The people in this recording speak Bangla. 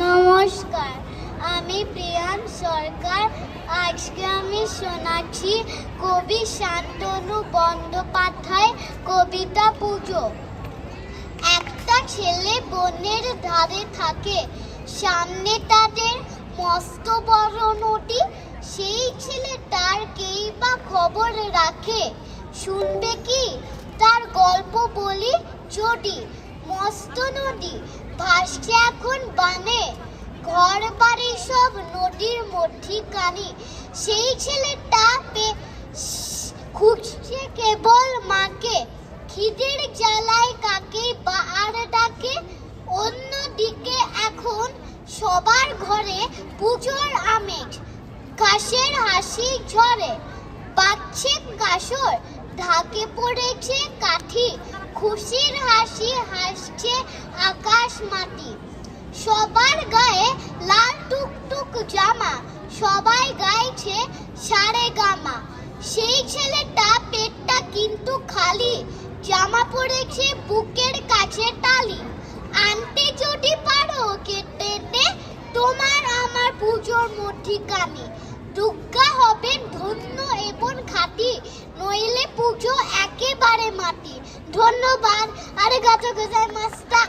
নমস্কার, আমি প্রিয়ান সরকার। আজকে আমি শোনাচ্ছি কবি শান্তনু বন্দ্যোপাধ্যায় কবিতা পুজো। একটা ছেলে বনের ধারে থাকে, সামনে তাদের মস্ত বড় নদী। সেই ছেলেটার কেই বা খবর রাখে, শুনবে কি তার গল্প বলি যদি। মস্ত নদী ভাসছে এখন বানে, ঘর বাড়ি সব নদীর মধ্যিখানি। সেই ছেলেটা খুঁজছে কেবল মাকে, খিদের জ্বালায় কাকে বা আর ডাকে। অন্যদিকে এখন সবার ঘরে পুজোর আমেজ, কাশের হাসি ঝরে, বাজছে কাসর, ঢাকে পড়েছে কাঠি। খুশির হাসি হাসছে আকাশ মাটি। সবার গায়ে লাল টুকটুক জামা, সবাই গাইছে সারেগামা। সেই ছেলেটা পেটটা কিন্তু খালি, জামা পড়েছে বুকের কাছে টালি। আনতে যদি পারো কেটে তোমার আমার পুজোর মধ্যিখানি, দুর্গা হবেন ধন্য এবং খাঁটি, নইলে পুজো একেবারে মাটি। ধন্যবাদ। আরিগাতো গোজাইমাসিতা।